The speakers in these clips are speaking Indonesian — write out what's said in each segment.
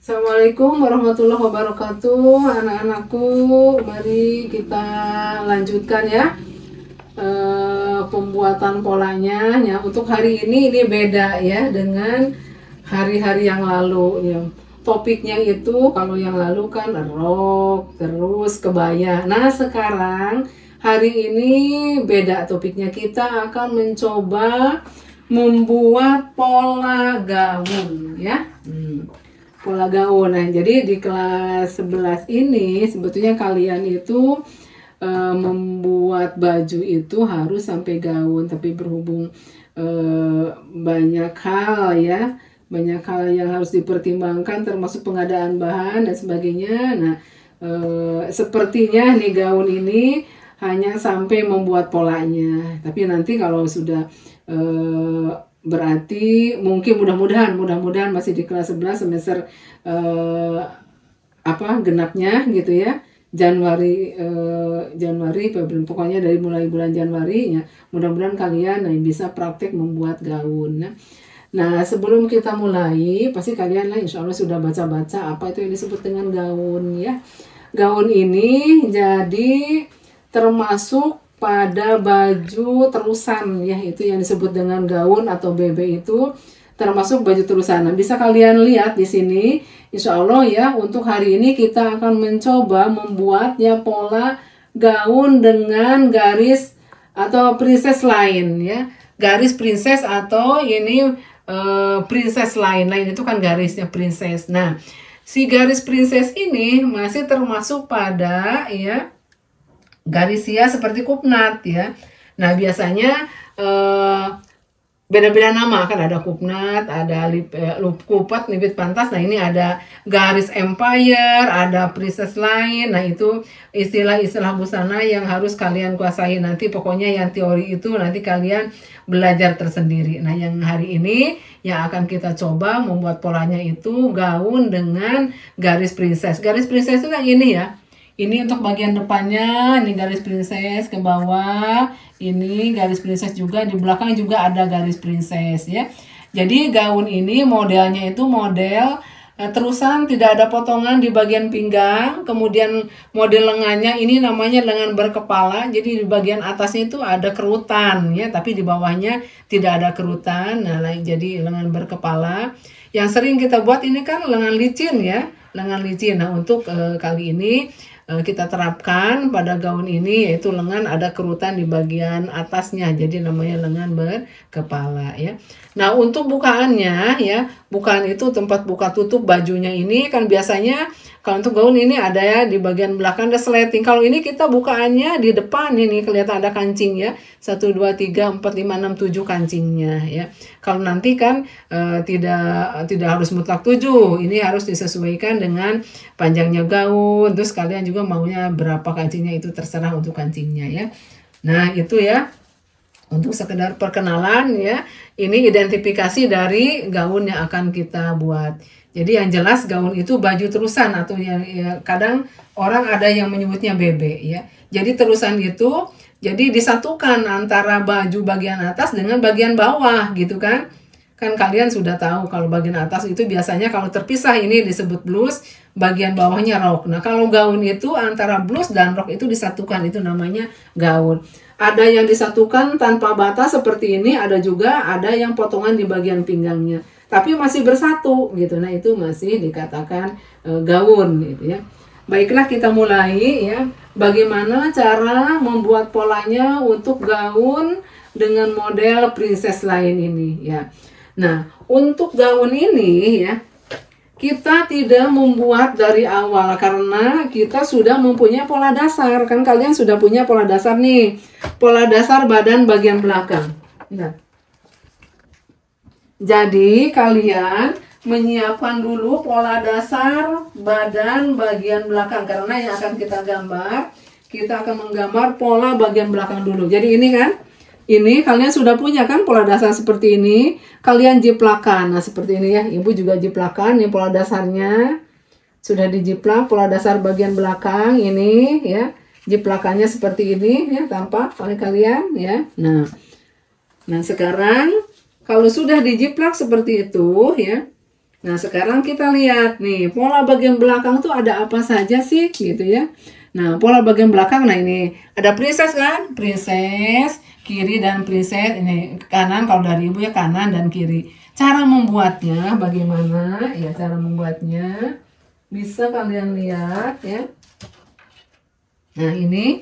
Assalamualaikum warahmatullahi wabarakatuh, anak-anakku. Mari kita lanjutkan ya pembuatan polanya. Ya, untuk hari ini beda ya dengan hari-hari yang lalu. Ya. Topiknya itu kalau yang lalu kan rok, terus kebaya. Nah sekarang hari ini beda topiknya. Kita akan mencoba membuat pola gaun ya. Pola gaun. Nah, jadi di kelas 11 ini sebetulnya kalian itu membuat baju itu harus sampai gaun, tapi berhubung banyak hal ya, banyak hal yang harus dipertimbangkan termasuk pengadaan bahan dan sebagainya. Nah, sepertinya nih gaun ini hanya sampai membuat polanya, tapi nanti kalau sudah berarti mungkin mudah-mudahan masih di kelas 11 semester genapnya gitu ya, Januari pokoknya dari mulai bulan Januari ya, mudah-mudahan kalian bisa praktek membuat gaun. Nah sebelum kita mulai pasti kalian lah insya Allah sudah baca-baca apa itu yang disebut dengan gaun ya. Gaun ini jadi termasuk pada baju terusan ya, itu yang disebut dengan gaun atau BB itu termasuk baju terusan. Nah, bisa kalian lihat di sini, insya Allah ya, untuk hari ini kita akan mencoba membuatnya pola gaun dengan garis atau princess line ya, garis princess atau ini princess line. Line itu kan garisnya princess. Nah, si garis princess ini masih termasuk pada ya garis hias seperti kupnat ya. Nah biasanya beda-beda nama kan, ada kupnat, ada kupat, lipit pantas. Nah ini ada garis empire, ada princess line. Nah itu istilah-istilah busana yang harus kalian kuasai nanti. Pokoknya yang teori itu nanti kalian belajar tersendiri. Nah yang hari ini yang akan kita coba membuat polanya itu gaun dengan garis princess. Garis princess itu yang ini ya. Ini untuk bagian depannya, ini garis princess ke bawah, ini garis princess juga, di belakang juga ada garis princess ya. Jadi gaun ini modelnya itu model terusan, tidak ada potongan di bagian pinggang, kemudian model lengannya ini namanya lengan berkepala, jadi di bagian atasnya itu ada kerutan ya, tapi di bawahnya tidak ada kerutan. Nah, jadi lengan berkepala. Yang sering kita buat ini kan lengan licin ya, lengan licin. Nah, untuk kali ini kita terapkan pada gaun ini, yaitu lengan ada kerutan di bagian atasnya, jadi namanya lengan berkepala ya. Nah untuk bukaannya ya, bukaan itu tempat buka tutup bajunya ini kan biasanya kalau untuk gaun ini ada ya di bagian belakang ada sleting. Kalau ini kita bukaannya di depan, ini kelihatan ada kancing ya, 1 2 3 4 5 6 7 kancingnya ya. Kalau nanti kan tidak harus mutlak 7, ini harus disesuaikan dengan panjangnya gaun, terus kalian juga maunya berapa kancingnya itu terserah untuk kancingnya ya. Nah itu ya untuk sekedar perkenalan ya, ini identifikasi dari gaun yang akan kita buat. Jadi yang jelas gaun itu baju terusan atau ya, kadang orang ada yang menyebutnya BB ya. Jadi terusan itu jadi disatukan antara baju bagian atas dengan bagian bawah gitu kan. Kan kalian sudah tahu kalau bagian atas itu biasanya kalau terpisah ini disebut blus, bagian bawahnya rok. Nah kalau gaun itu antara blus dan rok itu disatukan, itu namanya gaun. Ada yang disatukan tanpa batas seperti ini, ada juga ada yang potongan di bagian pinggangnya, tapi masih bersatu gitu. Nah itu masih dikatakan gaun gitu ya. Baiklah kita mulai ya. Bagaimana cara membuat polanya untuk gaun dengan model princess line ini ya. Nah, untuk gaun ini ya, kita tidak membuat dari awal karena kita sudah mempunyai pola dasar. Kan kalian sudah punya pola dasar nih. Pola dasar badan bagian belakang. Nah. Jadi, kalian menyiapkan dulu pola dasar badan bagian belakang. Karena yang akan kita gambar, kita akan menggambar pola bagian belakang dulu. Jadi ini kan, ini kalian sudah punya kan pola dasar seperti ini, kalian jiplakan. Nah seperti ini ya, ibu juga jiplakan, ini pola dasarnya sudah dijiplak, pola dasar bagian belakang ini ya, jiplakannya seperti ini ya, tampak oleh kalian ya. Nah sekarang kalau sudah dijiplak seperti itu ya, Nah, sekarang kita lihat nih, pola bagian belakang tuh ada apa saja sih gitu ya. Nah, pola bagian belakang, nah ini ada princess kan? Princess, kiri dan princess, ini kanan, kalau dari ibu ya kanan dan kiri. Cara membuatnya bagaimana? Ya, cara membuatnya bisa kalian lihat ya. Nah, ini.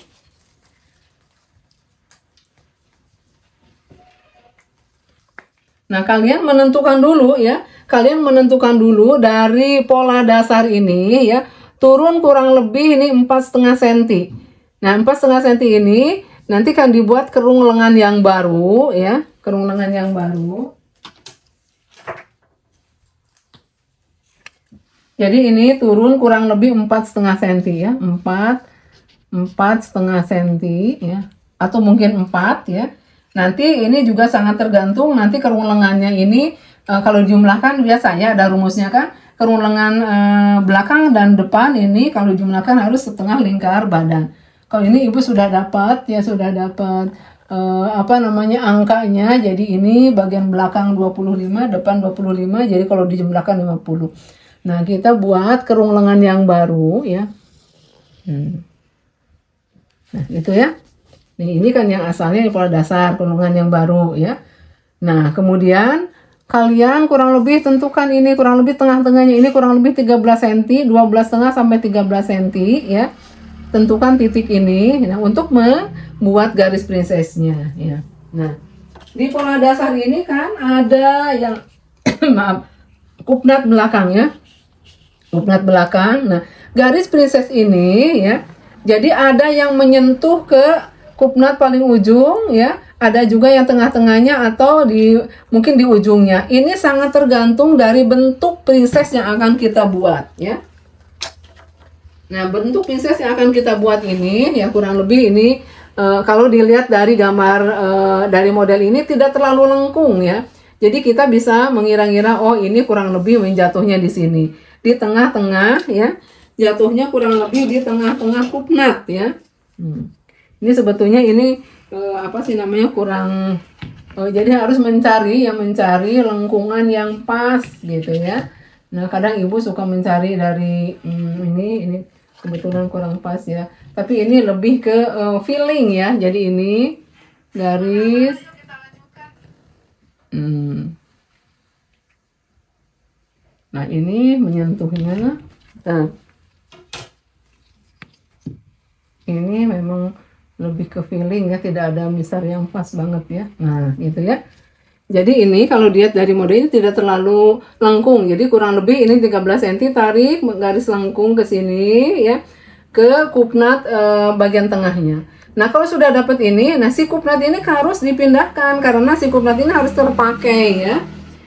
Nah, kalian menentukan dulu ya. Kalian menentukan dulu dari pola dasar ini ya. Turun kurang lebih ini 4,5 cm. Nah, 4,5 cm ini nanti kan dibuat kerung lengan yang baru ya. Kerung lengan yang baru. Jadi ini turun kurang lebih 4,5 cm ya. 4,5 cm ya. Atau mungkin 4 ya. Nanti ini juga sangat tergantung nanti kerung lengannya ini kalau dijumlahkan biasanya ada rumusnya kan, kerung lengan belakang dan depan ini kalau dijumlahkan harus setengah lingkar badan. Kalau ini ibu sudah dapat ya, sudah dapat apa namanya angkanya. Jadi ini bagian belakang 25, depan 25, jadi kalau dijumlahkan 50. Nah, kita buat kerung lengan yang baru ya. Nah, itu ya. Nih, ini kan yang asalnya pola dasar kerung lengan yang baru ya. Nah, kemudian kalian kurang lebih tentukan ini kurang lebih tengah-tengahnya ini kurang lebih 13 cm, 12,5 sampai 13 cm ya. Tentukan titik ini nah, untuk membuat garis princessnya ya. Nah, di pola dasar ini kan ada yang maaf, kupnat belakang ya. Kupnat belakang. Nah, garis princess ini ya. Jadi ada yang menyentuh ke kupnat paling ujung ya, ada juga yang tengah-tengahnya atau mungkin di ujungnya. Ini sangat tergantung dari bentuk princess yang akan kita buat ya. Nah, bentuk princess yang akan kita buat ini ya kurang lebih ini kalau dilihat dari gambar dari model ini tidak terlalu lengkung ya. Jadi kita bisa mengira-ngira oh ini kurang lebih jatuhnya di sini. Di tengah-tengah ya. Jatuhnya kurang lebih di tengah-tengah kupnat ya. Ini sebetulnya ini apa sih namanya kurang jadi harus mencari lengkungan yang pas gitu ya. Nah, kadang ibu suka mencari dari ini kebetulan kurang pas ya. Tapi ini lebih ke feeling ya. Jadi ini garis nah, ini menyentuhnya. Nah, ini memang lebih ke feeling ya, tidak ada misar yang pas banget ya. Nah, gitu ya. Jadi ini kalau dilihat dari mode ini tidak terlalu lengkung. Jadi kurang lebih ini 13 cm, tarik garis lengkung ke sini ya, ke kupnat bagian tengahnya. Nah, kalau sudah dapat ini, nah si kupnat ini harus dipindahkan karena si kupnat ini harus terpakai ya.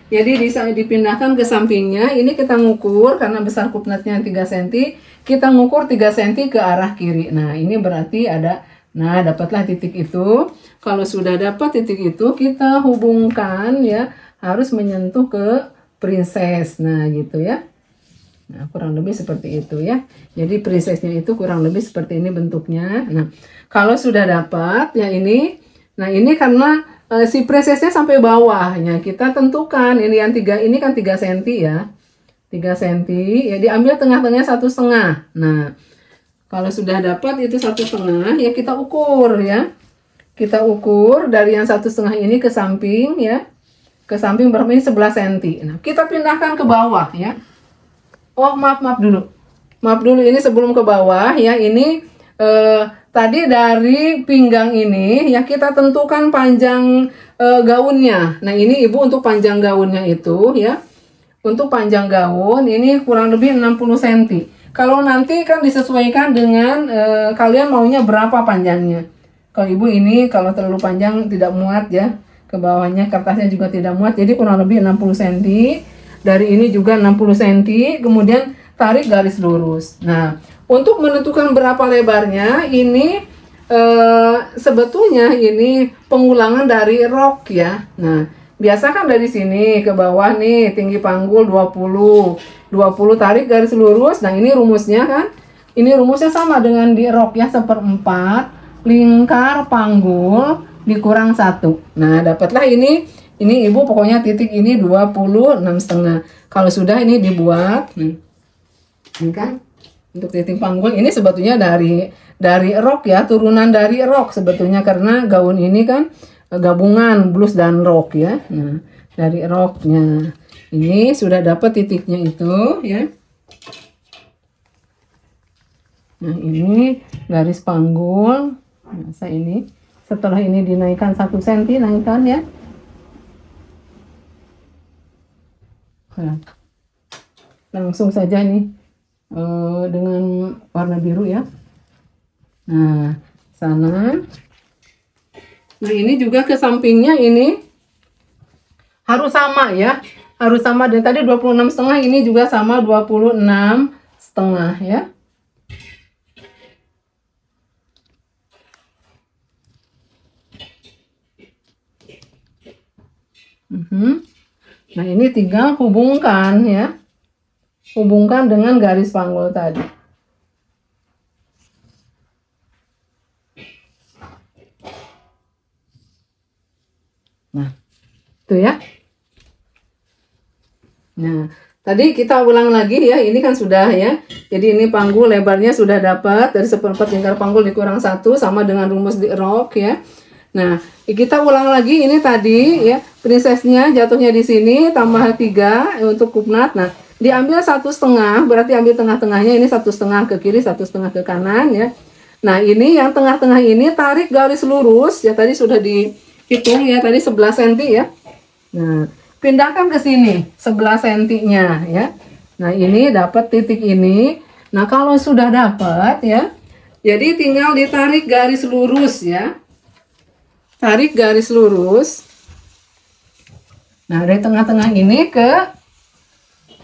Jadi bisa dipindahkan ke sampingnya. Ini kita ngukur karena besar kupnatnya 3 cm, kita ngukur 3 cm ke arah kiri. Nah, ini berarti ada. Nah, dapatlah titik itu. Kalau sudah dapat titik itu, kita hubungkan ya, harus menyentuh ke princess. Nah, gitu ya. Nah, kurang lebih seperti itu ya. Jadi princessnya itu kurang lebih seperti ini bentuknya. Nah, kalau sudah dapat ya ini. Nah, ini karena si princessnya sampai bawahnya, kita tentukan ini yang 3 ini kan 3 cm ya. 3 cm ya, diambil tengah-tengahnya 1,5. Nah, kalau sudah dapat itu 1,5 ya kita ukur ya. Kita ukur dari yang 1,5 ini ke samping ya. Ke samping berapa ini 11 cm. Nah, kita pindahkan ke bawah ya. Oh, maaf dulu. Maaf dulu ini sebelum ke bawah ya. Ini tadi dari pinggang ini ya kita tentukan panjang gaunnya. Nah, ini ibu untuk panjang gaunnya itu ya. Untuk panjang gaun ini kurang lebih 60 cm. Kalau nanti kan disesuaikan dengan kalian maunya berapa panjangnya. Kalau ibu ini kalau terlalu panjang tidak muat ya. Ke bawahnya kertasnya juga tidak muat. Jadi kurang lebih 60 cm. Dari ini juga 60 cm. Kemudian tarik garis lurus. Nah, untuk menentukan berapa lebarnya ini sebetulnya ini pengulangan dari rok ya. Nah, biasa kan dari sini ke bawah nih tinggi panggul 20 tarik garis lurus. Nah, ini rumusnya kan. Ini rumusnya sama dengan di rok ya, 1/4 lingkar panggul dikurang 1. Nah, dapatlah ini Ini ibu pokoknya titik ini 26,5. Kalau sudah ini dibuat, ini kan untuk titik panggul ini sebetulnya dari rok ya, turunan dari rok sebetulnya, karena gaun ini kan gabungan blus dan rok ya. Nah, dari roknya ini sudah dapat titiknya itu ya. Nah, ini garis panggul. Nah, ini setelah ini dinaikkan 1 cm, naikkan ya. Nah, langsung saja nih dengan warna biru ya. Nah, sana. Nah, ini juga ke sampingnya ini harus sama ya. Harus sama, dan tadi 26,5, ini juga sama 26,5 ya. Nah, ini tinggal hubungkan ya. Hubungkan dengan garis panggul tadi. Nah, itu ya. Nah, tadi kita ulang lagi ya. Ini kan sudah ya. Jadi ini panggul lebarnya sudah dapat dari 1/4 lingkar panggul dikurang 1 sama dengan rumus di rok ya. Nah, kita ulang lagi ini tadi ya, princessnya jatuhnya di sini, tambah 3 untuk kupnat. Nah, diambil 1,5, berarti ambil tengah-tengahnya, ini 1,5 ke kiri, 1,5 ke kanan ya. Nah, ini yang tengah-tengah ini tarik garis lurus ya, tadi sudah dihitung ya, tadi 11 cm ya. Nah, pindahkan ke sini 11 cm-nya ya. Nah, ini dapat titik ini. Nah, kalau sudah dapat ya, jadi tinggal ditarik garis lurus ya. Tarik garis lurus. Nah, dari tengah-tengah ini ke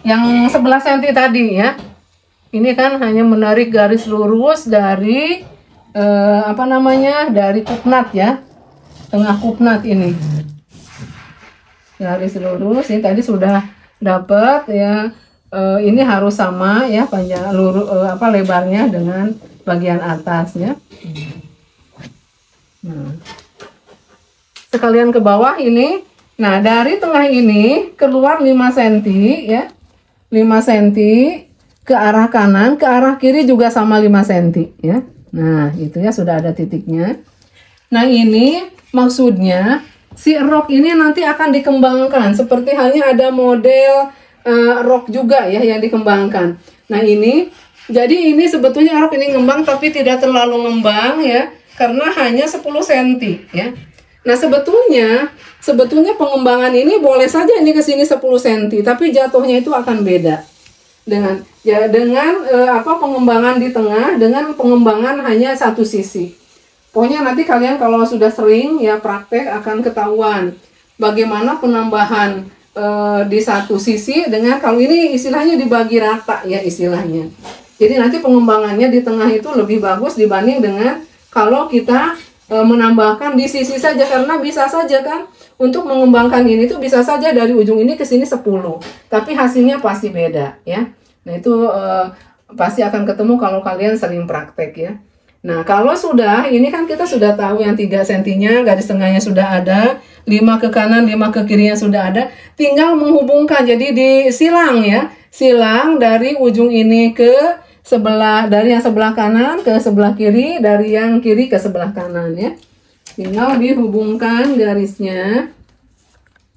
yang 11 cm tadi ya. Ini kan hanya menarik garis lurus dari dari kupnat ya. Tengah kupnat ini. Garis lurus ini tadi sudah dapat ya. Ini harus sama ya, panjang lebarnya dengan bagian atas ya. Nah, sekalian ke bawah ini. Nah, dari tengah ini keluar 5 cm ya. 5 cm ke arah kanan, ke arah kiri juga sama 5 cm ya. Nah, itu ya sudah ada titiknya. Nah, ini maksudnya si rok ini nanti akan dikembangkan seperti halnya ada model rok juga ya yang dikembangkan. Nah, ini jadi ini sebetulnya rok ini ngembang tapi tidak terlalu ngembang ya, karena hanya 10 cm ya. Nah, sebetulnya pengembangan ini boleh saja ini ke sini 10 cm, tapi jatuhnya itu akan beda dengan pengembangan di tengah dengan pengembangan hanya satu sisi. Pokoknya nanti kalian kalau sudah sering ya praktek akan ketahuan bagaimana penambahan di satu sisi dengan kalau ini istilahnya dibagi rata ya istilahnya. Jadi nanti pengembangannya di tengah itu lebih bagus dibanding dengan kalau kita menambahkan di sisi saja, karena bisa saja kan untuk mengembangkan ini tuh bisa saja dari ujung ini ke sini 10, tapi hasilnya pasti beda ya. Nah, itu pasti akan ketemu kalau kalian sering praktek ya. Nah, kalau sudah ini kan kita sudah tahu yang 3 cm-nya garis tengahnya sudah ada, 5 ke kanan, 5 ke kirinya sudah ada, tinggal menghubungkan, jadi disilang ya, silang dari ujung ini ke sebelah, dari yang sebelah kanan ke sebelah kiri, dari yang kiri ke sebelah kanan ya. Tinggal dihubungkan garisnya.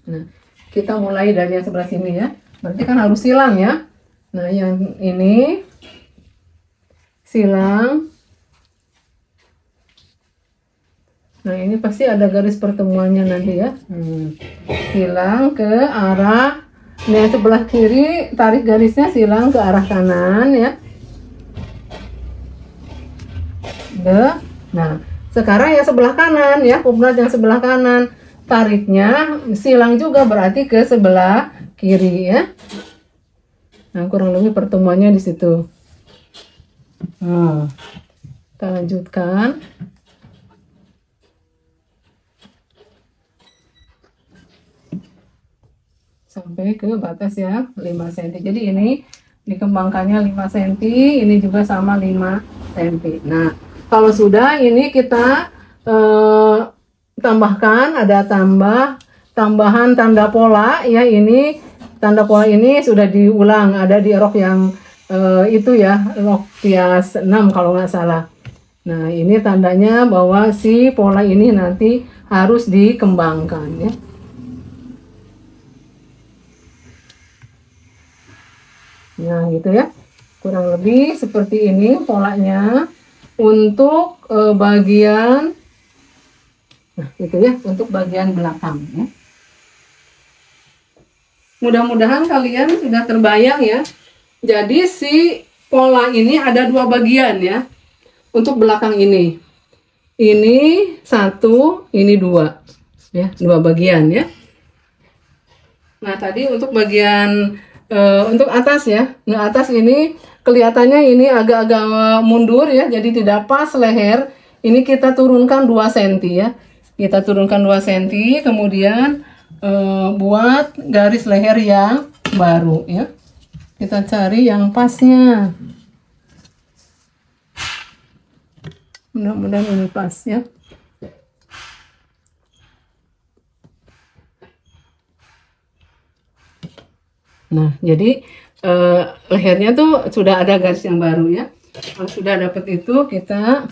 Nah, kita mulai dari yang sebelah sini ya. Berarti kan harus silang ya. Nah, yang ini silang. Nah, ini pasti ada garis pertemuannya nanti ya. Silang ke arah, yang sebelah kiri tarik garisnya silang ke arah kanan ya. Nah, sekarang yang sebelah kanan ya, kupnat yang sebelah kanan tariknya silang juga berarti ke sebelah kiri ya. Nah, kurang lebih pertemuannya di situ. Nah, kita lanjutkan. Sampai ke batas ya 5 cm. Jadi ini dikembangkannya 5 cm, ini juga sama 5 cm. Nah, kalau sudah ini kita tambahkan, ada tambah tambahan tanda pola ya. Ini tanda pola ini sudah diulang, ada di rok yang itu ya, rok Tias 6 kalau nggak salah. Nah, ini tandanya bahwa si pola ini nanti harus dikembangkan ya. Nah, gitu ya. Kurang lebih seperti ini polanya untuk bagian, nah gitu ya, untuk bagian belakang ya. Mudah-mudahan kalian sudah terbayang ya. Jadi si pola ini ada dua bagian ya. Untuk belakang ini. Ini satu, ini dua. Ya, dua bagian ya. Nah, tadi untuk bagian untuk atas ya. Nah, atas ini kelihatannya ini agak-agak mundur ya. Jadi tidak pas leher. Ini kita turunkan 2 cm ya. Kita turunkan 2 cm, kemudian buat garis leher yang baru ya. Kita cari yang pasnya. Mudah-mudahan ini pas ya. Nah, jadi lehernya tuh sudah ada garis yang baru ya. Kalau sudah dapat itu, kita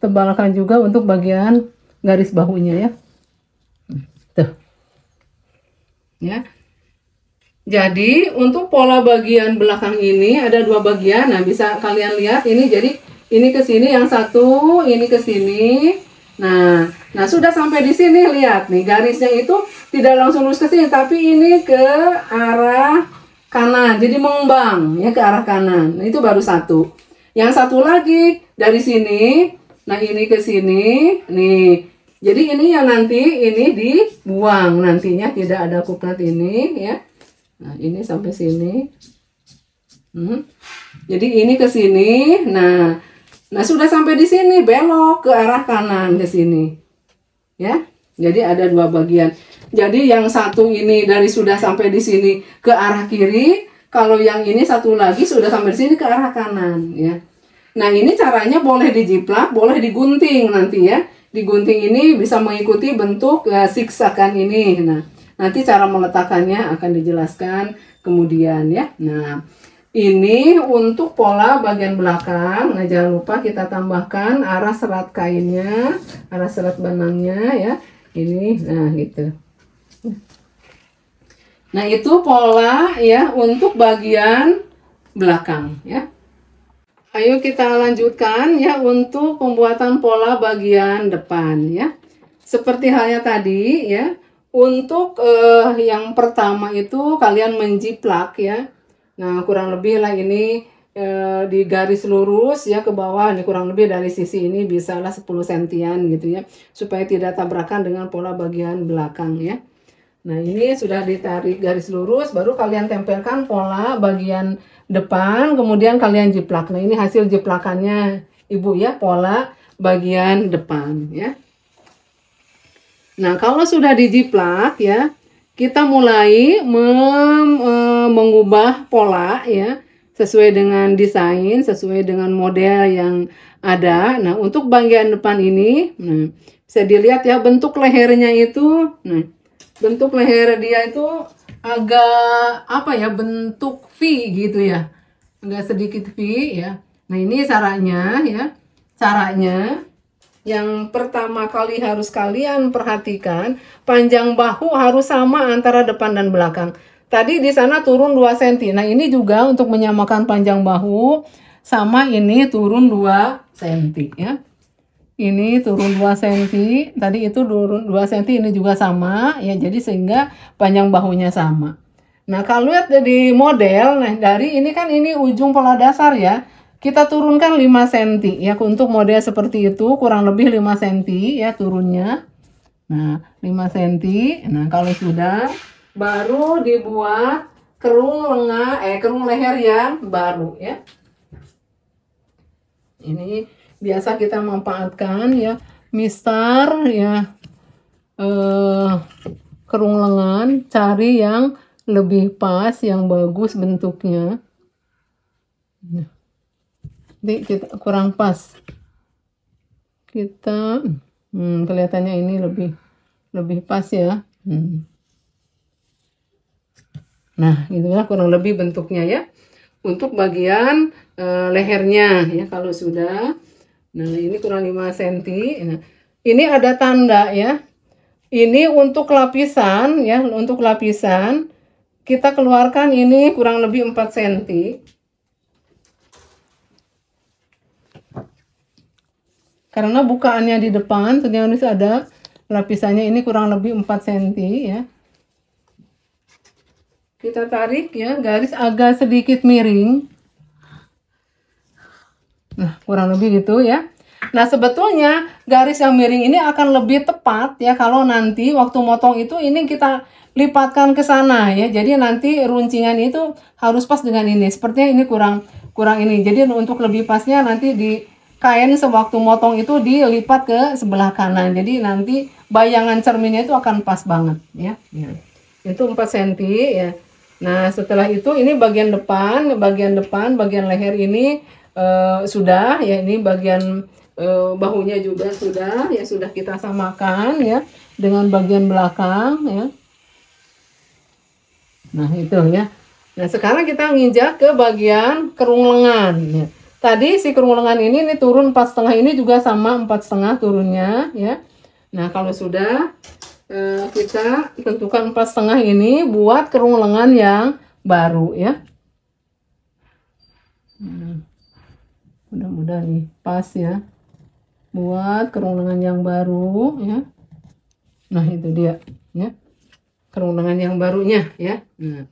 tebalkan juga untuk bagian garis bahunya ya. Tuh. Ya. Jadi untuk pola bagian belakang ini ada dua bagian. Nah, bisa kalian lihat ini, jadi ini ke sini yang satu, ini ke sini. Nah, sudah sampai di sini, lihat nih garisnya itu tidak langsung lurus ke sini, tapi ini ke arah kanan. Jadi mengembang ya ke arah kanan. Nah, itu baru satu. Yang satu lagi dari sini. Nah, ini ke sini. Nih. Jadi ini yang nanti ini dibuang nantinya, tidak ada kuplat ini ya. Nah, ini sampai sini. Jadi ini ke sini. Nah, sudah sampai di sini, belok ke arah kanan ke sini. Ya. Jadi ada dua bagian. Jadi yang satu ini dari sudah sampai di sini ke arah kiri, kalau yang ini satu lagi sudah sampai di sini ke arah kanan ya. Nah, ini caranya boleh dijiplak, boleh digunting nanti ya. Digunting ini bisa mengikuti bentuk siksakan ini. Nah, nanti cara meletakkannya akan dijelaskan kemudian ya. Nah, ini untuk pola bagian belakang. Nah, jangan lupa kita tambahkan arah serat kainnya, arah serat benangnya ya. Ini, nah gitu. Nah, itu pola ya untuk bagian belakang ya. Ayo kita lanjutkan ya untuk pembuatan pola bagian depan ya. Seperti halnya tadi ya. Untuk yang pertama itu kalian menjiplak ya. Nah, kurang lebih lah ini di garis lurus ya ke bawah. Ini kurang lebih dari sisi ini bisalah 10 sentian gitu ya. Supaya tidak tabrakan dengan pola bagian belakang ya. Nah, ini sudah ditarik garis lurus, baru kalian tempelkan pola bagian depan, kemudian kalian jiplak. Nah, ini hasil jiplakannya Ibu ya, pola bagian depan ya. Nah, kalau sudah dijiplak ya, kita mulai mengubah pola ya, sesuai dengan desain, sesuai dengan model yang ada. Nah, untuk bagian depan ini, nah, bisa dilihat ya bentuk lehernya itu. Nah, bentuk leher dia itu agak apa ya, bentuk V gitu ya, agak sedikit V ya. Nah, ini caranya ya. Caranya yang pertama kali harus kalian perhatikan, panjang bahu harus sama antara depan dan belakang. Tadi di sana turun 2 cm. Nah, ini juga untuk menyamakan panjang bahu sama ini turun 2 cm ya. Ini turun 2 cm, tadi itu turun 2 cm, ini juga sama ya, jadi sehingga panjang bahunya sama. Nah, kalau lihat di model, nah dari ini kan ini ujung pola dasar ya, kita turunkan 5 cm ya, untuk model seperti itu kurang lebih 5 cm ya turunnya. Nah, 5 cm. Nah, kalau sudah baru dibuat kerung kerung leher yang baru ya. Ini biasa kita manfaatkan ya mistar ya, kerung lengan, cari yang lebih pas, yang bagus bentuknya. Nah, ini kita kurang pas, kita kelihatannya ini lebih pas ya. Nah, itulah kurang lebih bentuknya ya. Untuk bagian lehernya ya kalau sudah. Nah, ini kurang 5 cm. Nah, ini ada tanda ya. Ini untuk lapisan ya, untuk lapisan kita keluarkan ini kurang lebih 4 cm. Karena bukaannya di depan, ternyata ada lapisannya ini kurang lebih 4 cm ya. Kita tarik ya, garis agak sedikit miring. Nah, kurang lebih gitu ya. Nah, sebetulnya garis yang miring ini akan lebih tepat ya kalau nanti waktu motong itu ini kita lipatkan ke sana ya. Jadi nanti runcingan itu harus pas dengan ini. Sepertinya ini kurang ini. Jadi untuk lebih pasnya nanti di kain sewaktu motong itu dilipat ke sebelah kanan. Jadi nanti bayangan cerminnya itu akan pas banget ya. Itu 4 cm ya. Nah, setelah itu ini bagian depan, bagian leher ini sudah ya, ini bagian bahunya juga sudah ya, sudah kita samakan ya dengan bagian belakang ya. Nah, itu ya. Nah, sekarang kita nginjak ke bagian kerung lengan ya. Tadi si kerung lengan ini turun 4,5, ini juga sama 4,5 turunnya ya. Nah, kalau sudah kita tentukan 4,5 ini buat kerung lengan yang baru ya. Mudah-mudahan nih pas ya buat kerung lengan yang baru ya. Nah, itu dia ya, kerung lengan yang barunya ya. Nah,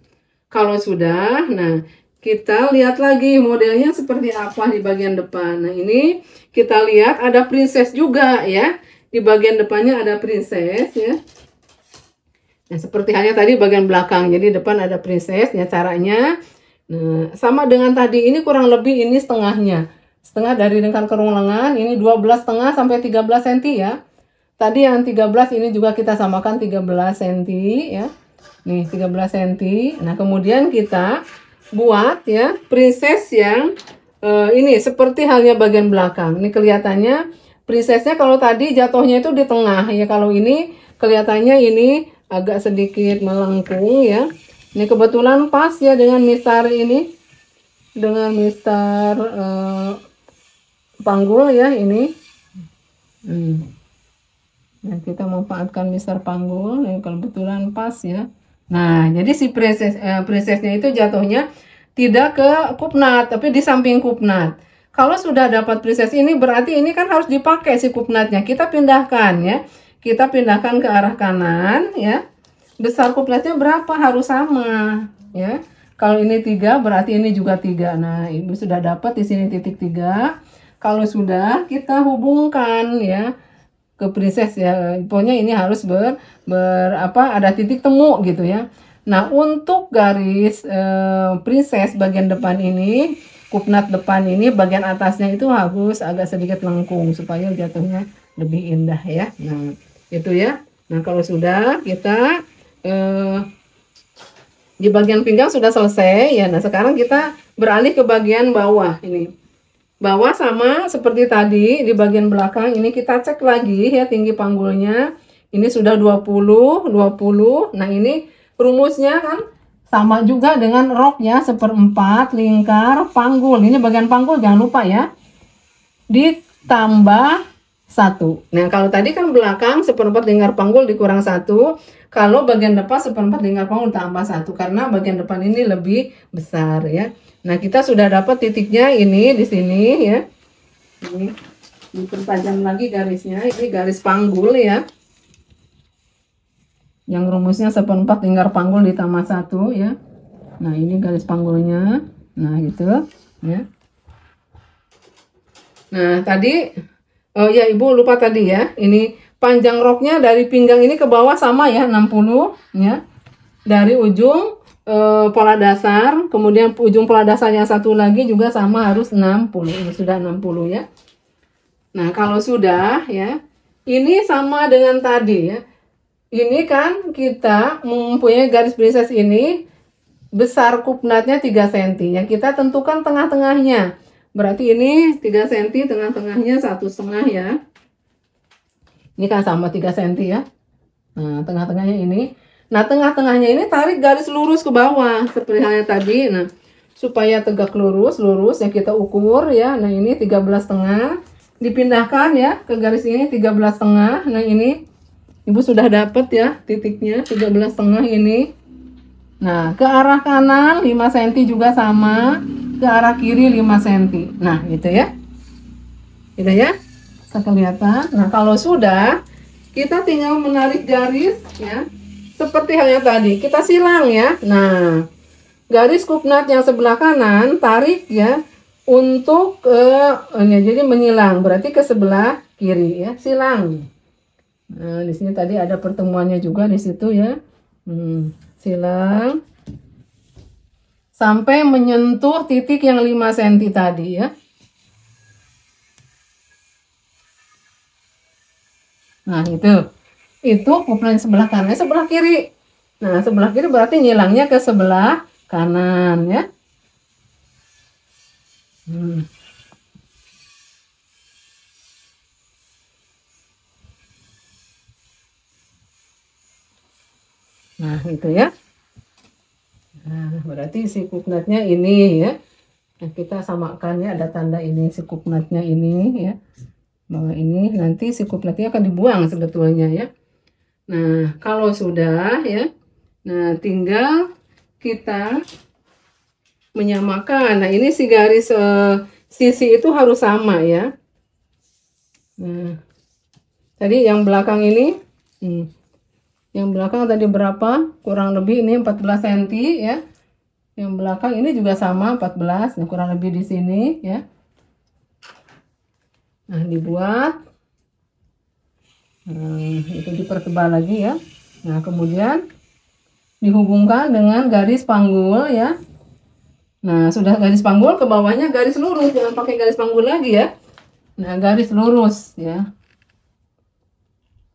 kalau sudah, nah kita lihat lagi modelnya seperti apa di bagian depan. Nah, ini kita lihat ada princess juga ya. Di bagian depannya ada princess ya. Nah, seperti halnya tadi bagian belakang. Jadi depan ada princess ya caranya. Nah, sama dengan tadi, ini kurang lebih ini setengahnya. Setengah dari lingkar kerung lengan, ini 12,5 sampai 13 cm ya. Tadi yang 13 ini juga kita samakan 13 cm ya. Nih 13 cm. Nah, kemudian kita buat ya princess yang ini seperti halnya bagian belakang. Ini kelihatannya princessnya kalau tadi jatuhnya itu di tengah ya. Kalau ini kelihatannya ini agak sedikit melengkung ya. Ini kebetulan pas ya dengan mistar ini, dengan mistar panggul ya ini. Nah, kita manfaatkan mistar panggul yang kebetulan pas ya. Nah, jadi si princessnya itu jatuhnya tidak ke kupnat, tapi di samping kupnat. Kalau sudah dapat princess ini berarti ini kan harus dipakai si kupnatnya. Kita pindahkan ya. Kita pindahkan ke arah kanan ya. Besar kupnatnya berapa harus sama ya. Kalau ini 3 berarti ini juga 3. Nah, Ibu sudah dapat di sini titik 3. Kalau sudah kita hubungkan ya ke princess ya. Pokoknya ini harus ada titik temu gitu ya. Nah, untuk garis princess bagian depan ini, kupnat depan ini bagian atasnya itu harus agak sedikit lengkung supaya jatuhnya lebih indah ya. Nah, itu ya. Nah, kalau sudah kita di bagian pinggang sudah selesai ya. Nah, sekarang kita beralih ke bagian bawah ini. Bawah sama seperti tadi, di bagian belakang ini kita cek lagi ya tinggi panggulnya. Ini sudah 20. Nah, ini rumusnya kan sama juga dengan roknya, 1/4 lingkar panggul. Ini bagian panggul jangan lupa ya. Ditambah 1. Nah, kalau tadi kan belakang 1/4 lingkar panggul dikurang 1. Kalau bagian depan 1/4 lingkar panggul tambah 1. Karena bagian depan ini lebih besar ya. Nah, kita sudah dapat titiknya ini di sini ya. Ini diperpanjang lagi garisnya. Ini garis panggul ya. Yang rumusnya 1/4 lingkar panggul ditambah 1 ya. Nah, ini garis panggulnya. Nah, gitu ya. Nah, tadi oh ya, Ibu lupa tadi ya. Ini panjang roknya dari pinggang ini ke bawah sama ya, 60 ya. Dari ujung pola dasar, kemudian ujung pola dasar yang satu lagi juga sama harus 60. Ini sudah 60 ya. Nah, kalau sudah ya, ini sama dengan tadi ya. Ini kan kita mempunyai garis princess ini besar kupnatnya 3 cm. Yang kita tentukan tengah-tengahnya. Berarti ini 3 cm, tengah-tengahnya 1,5 ya. Ini kan sama 3 cm ya. Nah, tengah-tengahnya ini. Nah, tengah-tengahnya ini tarik garis lurus ke bawah seperti halnya tadi. Nah, supaya tegak lurus yang kita ukur ya. Nah, ini 13,5 dipindahkan ya ke garis ini 13,5. Nah, ini Ibu sudah dapat ya titiknya 13,5 ini. Nah, ke arah kanan 5 cm juga sama, ke arah kiri 5 cm. Nah, gitu ya. Gitu ya. Bisa kelihatan. Nah, kalau sudah, kita tinggal menarik garis ya. Seperti halnya tadi, kita silang ya. Nah, garis kupnat yang sebelah kanan tarik ya untuk jadi menyilang, berarti ke sebelah kiri ya, silang. Nah, di sini tadi ada pertemuannya juga di situ ya. Silang sampai menyentuh titik yang 5 cm tadi ya. Nah, itu kupnat sebelah kanan, sebelah kiri. Nah, sebelah kiri berarti nyilangnya ke sebelah kanan ya. Nah, itu ya. Nah, berarti si kupnatnya ini ya. Nah, kita samakan ya, ada tanda ini si kupnatnya ini ya. Bahwa ini nanti si kupnatnya akan dibuang sebetulnya ya. Nah, kalau sudah ya. Nah, tinggal kita menyamakan. Nah, ini si garis sisi itu harus sama ya. Nah, tadi yang belakang ini yang belakang tadi berapa? Kurang lebih ini 14 cm ya. Yang belakang ini juga sama 14, nah, kurang lebih di sini ya. Nah, dibuat. Itu dipertebal lagi ya. Nah, kemudian dihubungkan dengan garis panggul ya. Nah, sudah garis panggul, ke bawahnya garis lurus, jangan pakai garis panggul lagi ya. Nah, garis lurus ya.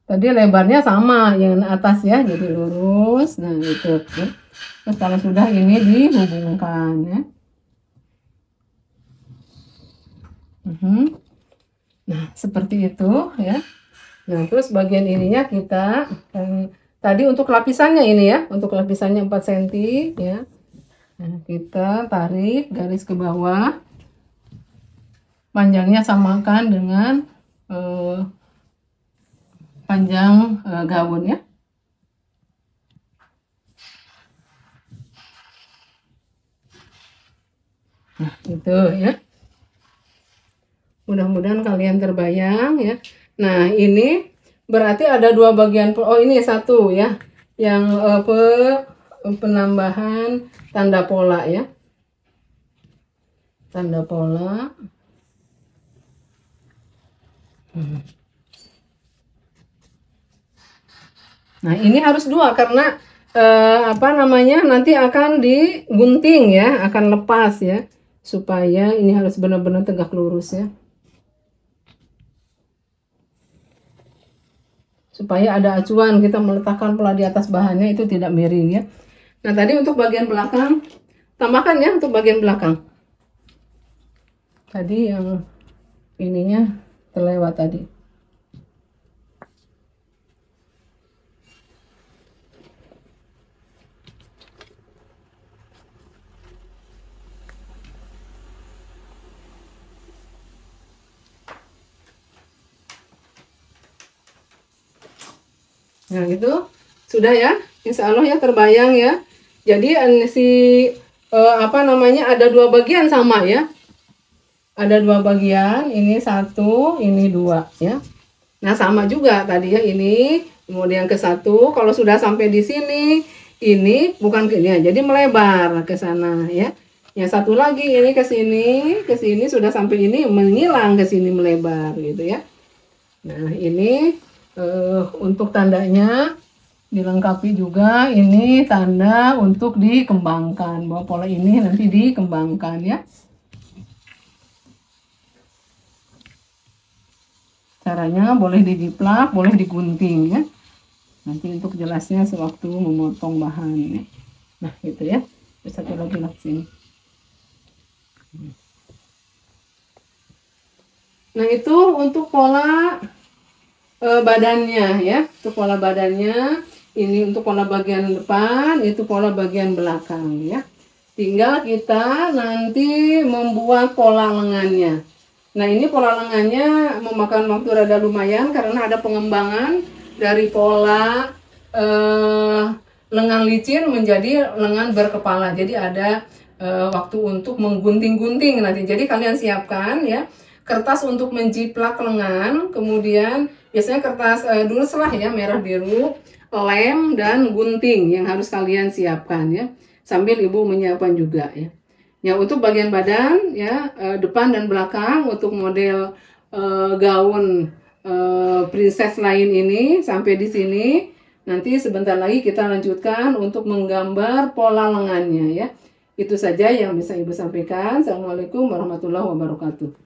Tadi lebarnya sama yang atas ya, jadi lurus. Nah, gitu ya. Terus kalau sudah ini dihubungkan ya. Nah, seperti itu ya. Nah, terus bagian ininya kita tadi untuk lapisannya ini ya, untuk lapisannya 4 cm ya. Nah, kita tarik garis ke bawah. Panjangnya samakan dengan panjang gaun ya. Nah, itu ya. Mudah-mudahan kalian terbayang ya. Nah, ini berarti ada dua bagian. Oh, ini satu ya. Yang penambahan tanda pola ya. Tanda pola. Nah, ini harus dua karena nanti akan digunting ya, akan lepas ya, supaya ini harus benar-benar tegak lurus ya, supaya ada acuan kita meletakkan pola di atas bahannya itu tidak miring ya. Nah, tadi untuk bagian belakang tambahkan ya, untuk bagian belakang tadi yang ininya terlewat tadi. Nah, itu sudah ya, insya Allah ya, terbayang ya. Jadi ada dua bagian sama ya. Ada dua bagian, ini satu, ini dua ya. Nah, sama juga tadi ya, ini kemudian ke satu. Kalau sudah sampai di sini, ini bukan ke ini, jadi melebar ke sana ya. Yang satu lagi ini ke sini sudah sampai ini, menyilang ke sini, melebar gitu ya. Nah, ini untuk tandanya dilengkapi juga, ini tanda untuk dikembangkan, bahwa pola ini nanti dikembangkan ya. Caranya boleh dijiplak, boleh digunting ya. Nanti untuk jelasnya sewaktu memotong bahan ya. Nah, gitu ya. Terus satu lagi lah sini. Nah, itu untuk pola badannya ya, untuk pola badannya Ini untuk pola bagian depan, itu pola bagian belakang ya. Tinggal kita nanti membuat pola lengannya. Nah, ini pola lengannya memakan waktu rada lumayan karena ada pengembangan dari pola lengan licin menjadi lengan berkepala. Jadi ada waktu untuk menggunting-gunting nanti. Jadi kalian siapkan ya kertas untuk menjiplak lengan, kemudian biasanya kertas duls lah ya, merah biru, lem dan gunting yang harus kalian siapkan ya. Sambil ibu menyiapkan juga ya. Ya untuk bagian badan ya, depan dan belakang untuk model gaun princess lain ini sampai di sini. Nanti sebentar lagi kita lanjutkan untuk menggambar pola lengannya ya. Itu saja yang bisa ibu sampaikan. Assalamualaikum warahmatullahi wabarakatuh.